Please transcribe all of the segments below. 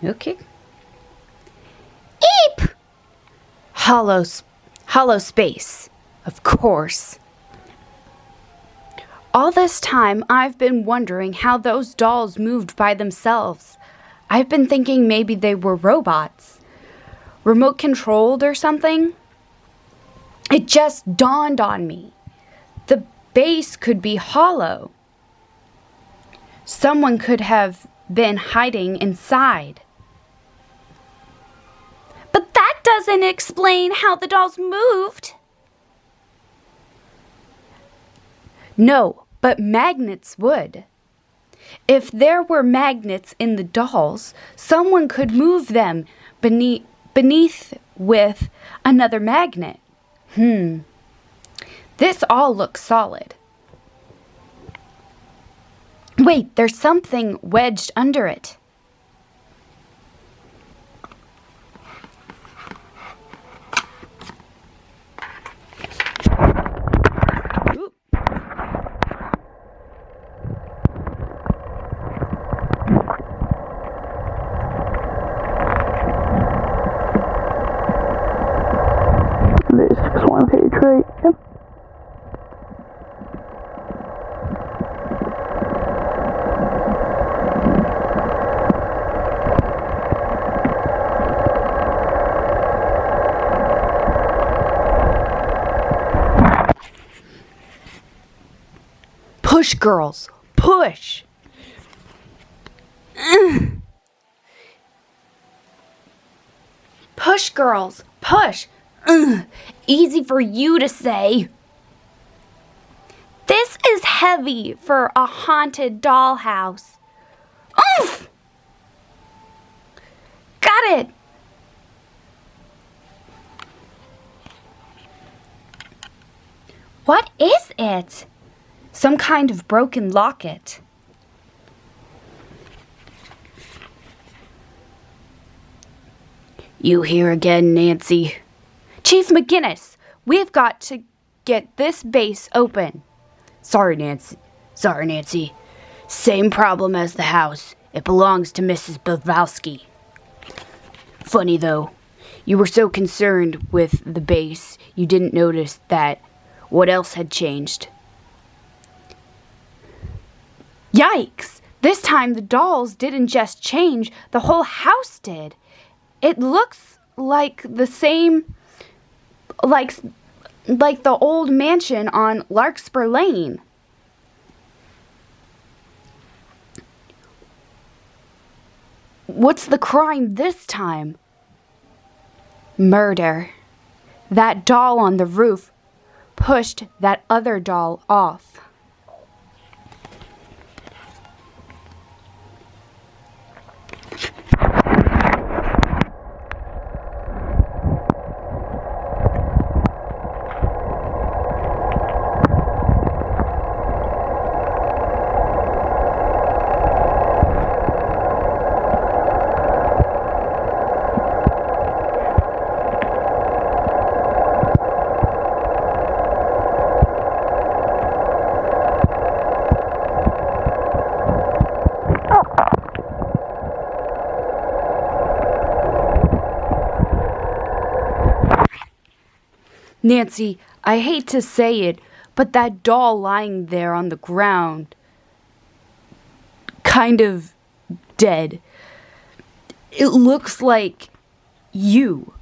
Okay. Eep! Hollow space. Of course. All this time, I've been wondering how those dolls moved by themselves. I've been thinking maybe they were robots. Remote controlled or something. It just dawned on me. The base could be hollow. Someone could have been hiding inside. But that doesn't explain how the dolls moved. No, but magnets would. If there were magnets in the dolls, someone could move them beneath with another magnet. This all looks solid. Wait, there's something wedged under it. This is one page, right? Yep. Push, girls, push! Push, girls, push! Easy for you to say. This is heavy for a haunted dollhouse. Oof! Got it! What is it? Some kind of broken locket. You here again, Nancy? Chief McGinnis, we've got to get this base open. Sorry, Nancy. Same problem as the house. It belongs to Mrs. Bavowski. Funny, though. You were so concerned with the base, you didn't notice that what else had changed. Yikes! This time the dolls didn't just change, the whole house did. It looks like the same, like the old mansion on Larkspur Lane. What's the crime this time? Murder. That doll on the roof pushed that other doll off. Nancy, I hate to say it, but that doll lying there on the ground, kind of dead, it looks like you.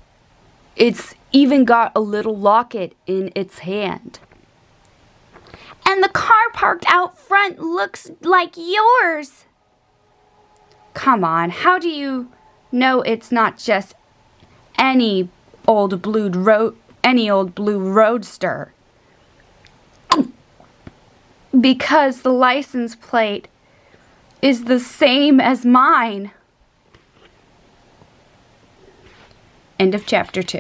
It's even got a little locket in its hand. And the car parked out front looks like yours. Come on, how do you know it's not just any old blue roadster? Because the license plate is the same as mine. End of chapter 2.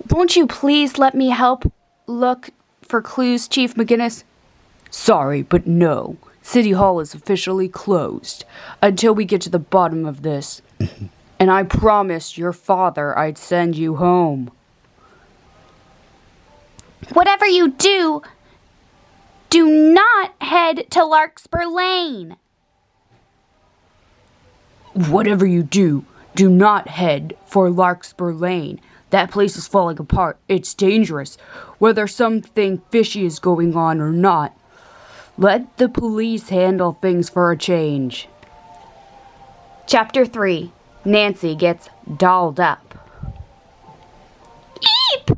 Won't you please let me help look for clues, Chief McGinnis? Sorry, but no. City Hall is officially closed until we get to the bottom of this. And I promised your father I'd send you home. Whatever you do, do not head to Larkspur Lane. Whatever you do, do not head for Larkspur Lane. That place is falling apart. It's dangerous, whether something fishy is going on or not. Let the police handle things for a change. Chapter 3. Nancy gets dolled up. Eep!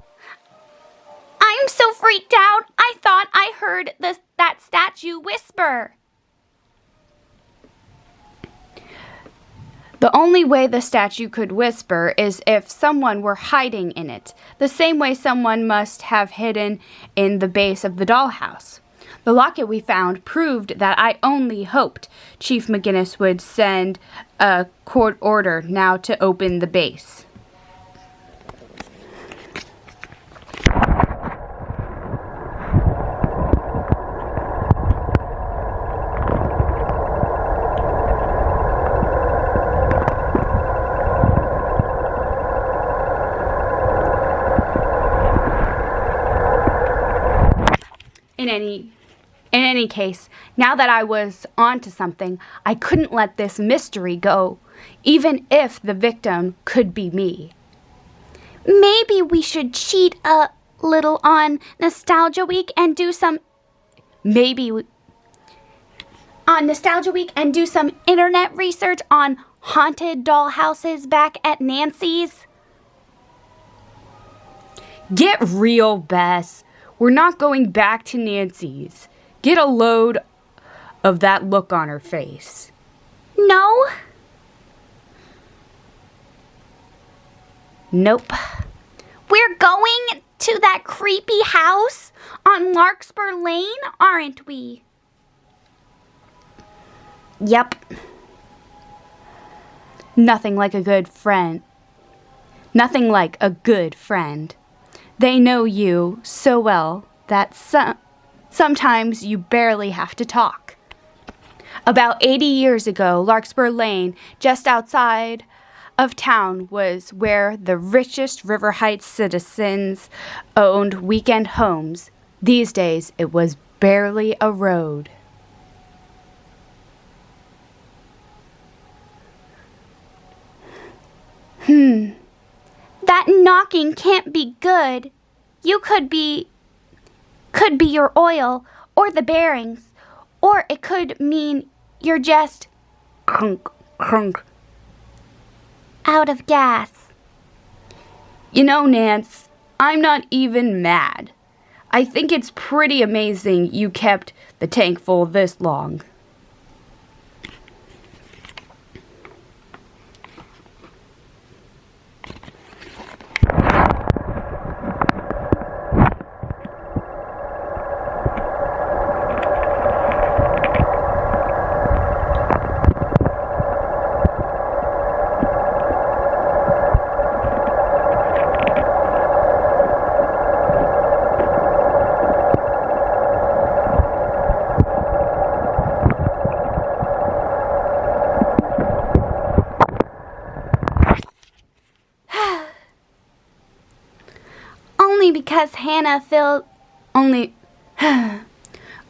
I'm so freaked out. I thought I heard that statue whisper. The only way the statue could whisper is if someone were hiding in it, the same way someone must have hidden in the base of the dollhouse. The locket we found proved that I only hoped Chief McGinnis would send a court order now to open the base. In any case, now that I was onto something, I couldn't let this mystery go, even if the victim could be me. Maybe we should cheat a little on Nostalgia Week and do some internet research on haunted dollhouses back at Nancy's. Get real, Bess. We're not going back to Nancy's. Get a load of that look on her face. No? Nope. We're going to that creepy house on Larkspur Lane, aren't we? Yep. Nothing like a good friend. Nothing like a good friend. They know you so well that sometimes you barely have to talk. About 80 years ago, Larkspur Lane, just outside of town, was where the richest River Heights citizens owned weekend homes. These days, it was barely a road. That knocking can't be good. You could be your oil or the bearings, or it could mean you're just Crunk, crunk. out of gas. You know, Nance, I'm not even mad. I think it's pretty amazing you kept the tank full this long.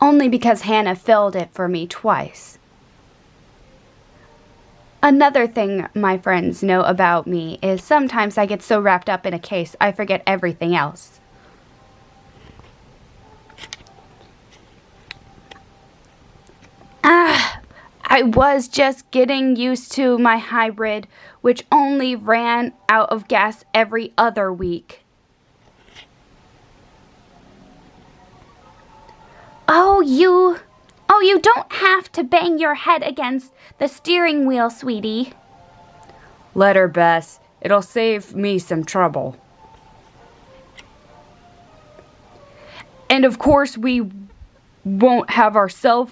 Only because Hannah filled it for me twice. Another thing my friends know about me is sometimes I get so wrapped up in a case I forget everything else. I was just getting used to my hybrid, which only ran out of gas every other week. Oh, you don't have to bang your head against the steering wheel, sweetie. Let her, Bess. It'll save me some trouble. And of course, we won't have our cell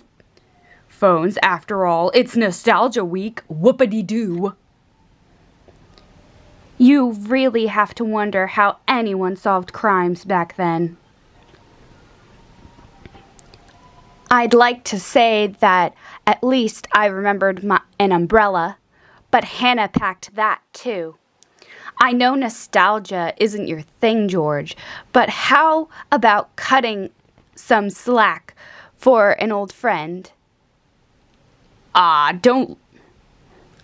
phones after all. It's Nostalgia Week. Whoopity-doo. You really have to wonder how anyone solved crimes back then. I'd like to say that at least I remembered an umbrella, but Hannah packed that too. I know nostalgia isn't your thing, George, but how about cutting some slack for an old friend? Don't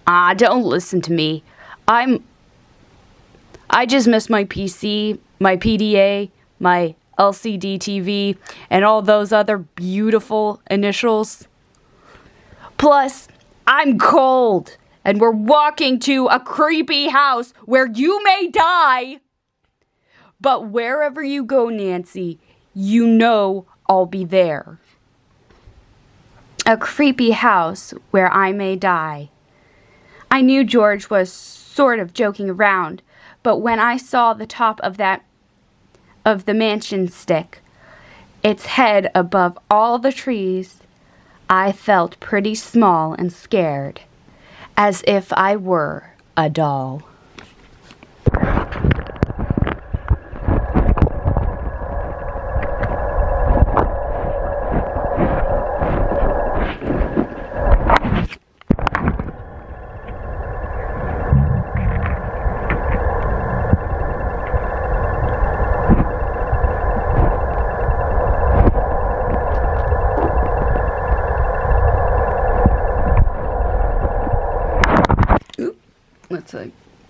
listen to me. I just miss my PC, my PDA, my LCD TV, and all those other beautiful initials. Plus, I'm cold, and we're walking to a creepy house where you may die. But wherever you go, Nancy, you know I'll be there. A creepy house where I may die. I knew George was sort of joking around, but when I saw the top of the mansion stick, its head above all the trees, I felt pretty small and scared, as if I were a doll.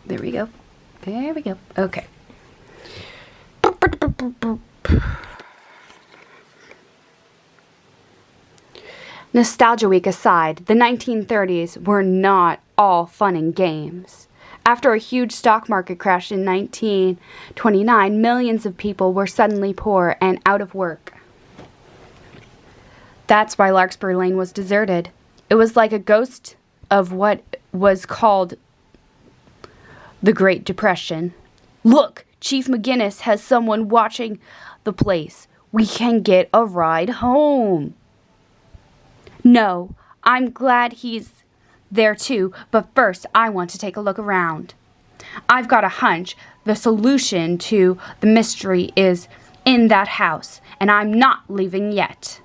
There we go. There we go. Okay. Nostalgia Week aside, the 1930s were not all fun and games. After a huge stock market crash in 1929, millions of people were suddenly poor and out of work. That's why Larkspur Lane was deserted. It was like a ghost of what was called the Great Depression. Look, Chief McGinnis has someone watching the place. We can get a ride home. No, I'm glad he's there too, but first I want to take a look around. I've got a hunch the solution to the mystery is in that house, and I'm not leaving yet.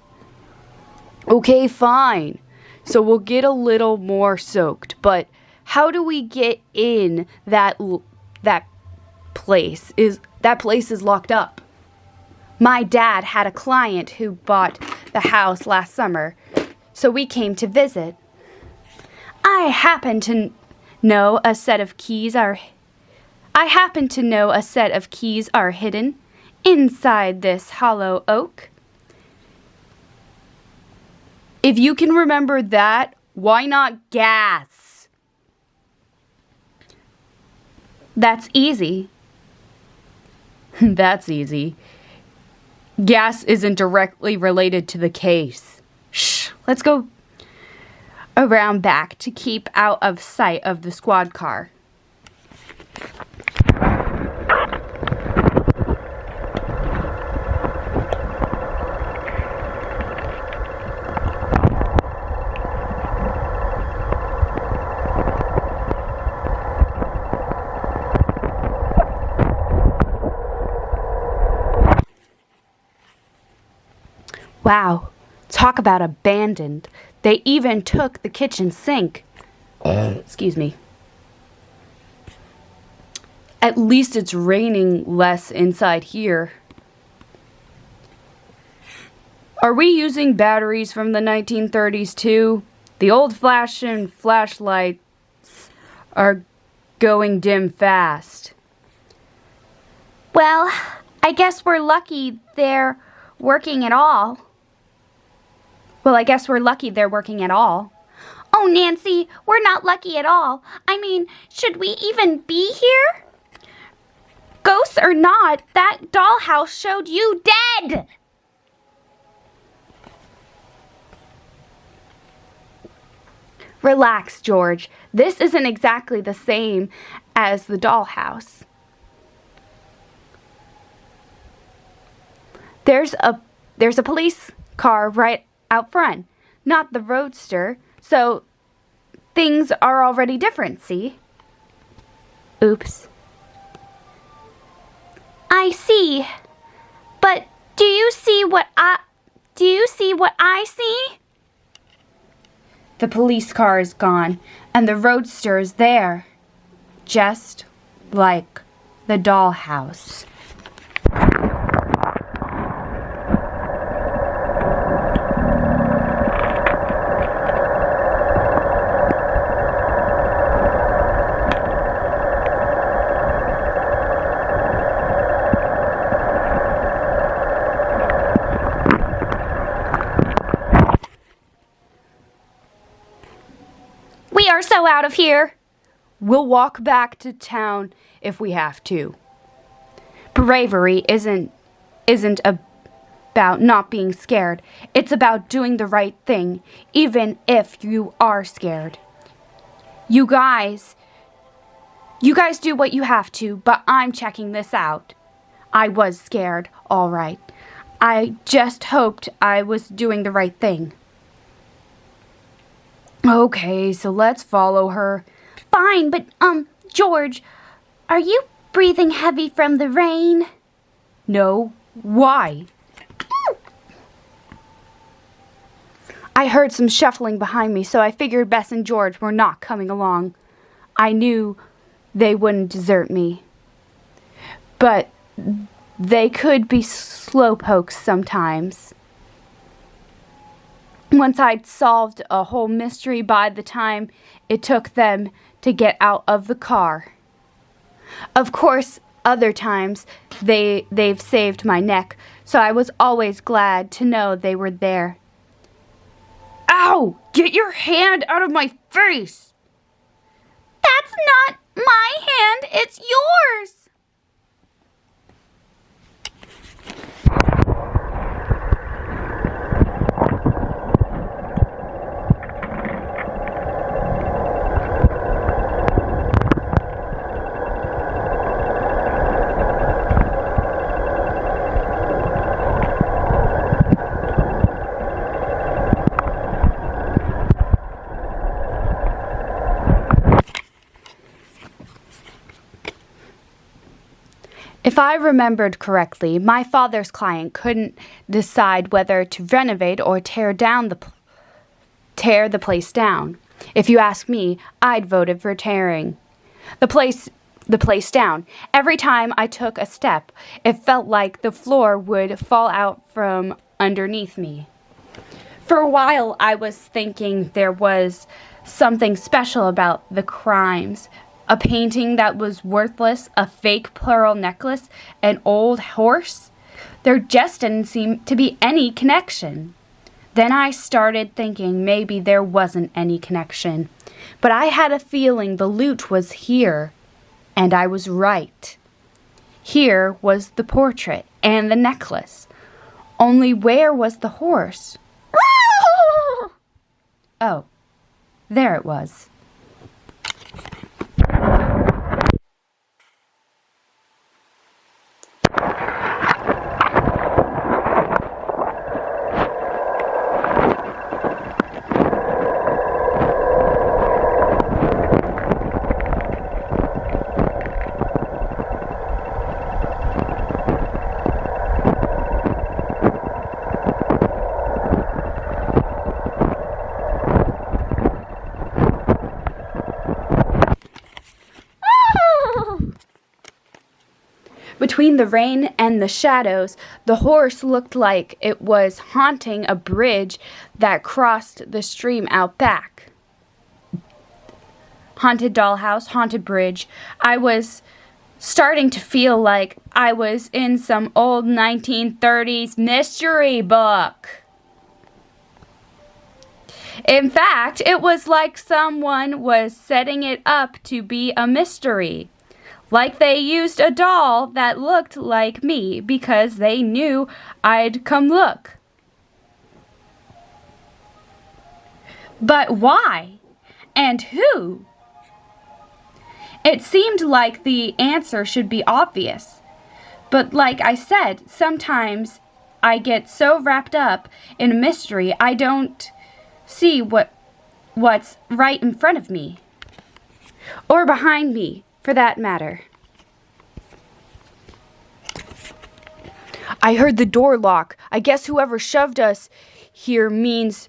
Okay, fine. So we'll get a little more soaked, but how do we get in that place? That place is locked up. My dad had a client who bought the house last summer, so we came to visit. I happen to know a set of keys are hidden inside this hollow oak. If you can remember that, why not gas? That's easy. That's easy. Gas isn't directly related to the case. Shh, let's go around back to keep out of sight of the squad car. Wow, talk about abandoned. They even took the kitchen sink. Excuse me. At least it's raining less inside here. Are we using batteries from the 1930s too? The old-fashioned flashlights are going dim fast. Well, I guess we're lucky they're working at all. Oh, Nancy, we're not lucky at all. I mean, should we even be here? Ghosts or not, that dollhouse showed you dead! Relax, George. This isn't exactly the same as the dollhouse. There's a police car right out front, not the roadster, so things are already different, see? Oops. I see. But do you see what I see? The police car is gone, And the roadster is there, just like the dollhouse. We are so out of here. We'll walk back to town if we have to. Bravery isn't about not being scared. It's about doing the right thing, even if you are scared. You guys do what you have to, but I'm checking this out. I was scared, all right. I just hoped I was doing the right thing. Okay, so let's follow her. Fine, but, George, are you breathing heavy from the rain? No. Why? I heard some shuffling behind me, so I figured Bess and George were not coming along. I knew they wouldn't desert me. But they could be slowpokes sometimes. Once I'd solved a whole mystery by the time it took them to get out of the car. Of course, other times they've saved my neck, so I was always glad to know they were there. Ow! Get your hand out of my face! That's not my hand, it's yours! If I remembered correctly, my father's client couldn't decide whether to renovate or tear the place down. If you ask me, I'd voted for tearing the place down. Every time I took a step, it felt like the floor would fall out from underneath me. For a while, I was thinking there was something special about the crimes. A painting that was worthless, a fake pearl necklace, an old horse. There just didn't seem to be any connection. Then I started thinking maybe there wasn't any connection. But I had a feeling the loot was here, and I was right. Here was the portrait and the necklace. Only where was the horse? Oh, there it was. Between the rain and the shadows, the horse looked like it was haunting a bridge that crossed the stream out back. Haunted Dollhouse, Haunted Bridge. I was starting to feel like I was in some old 1930s mystery book. In fact, it was like someone was setting it up to be a mystery. Like they used a doll that looked like me because they knew I'd come look. But why? And who? It seemed like the answer should be obvious. But like I said, sometimes I get so wrapped up in a mystery I don't see what's right in front of me. Or behind me, for that matter. I heard the door lock. I guess whoever shoved us here means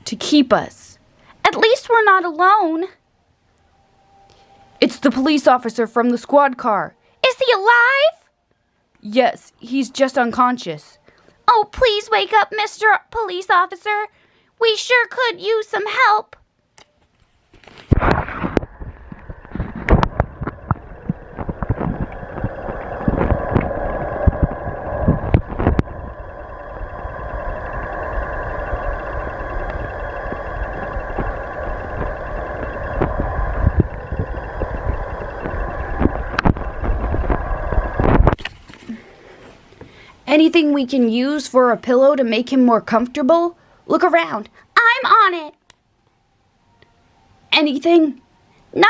to keep us. At least we're not alone. the police officer from the squad car. Is he alive? Yes, he's just unconscious. Oh, please wake up, Mr. Police Officer. We sure could use some help. Anything we can use for a pillow to make him more comfortable? Look around. I'm on it. Anything? Nothing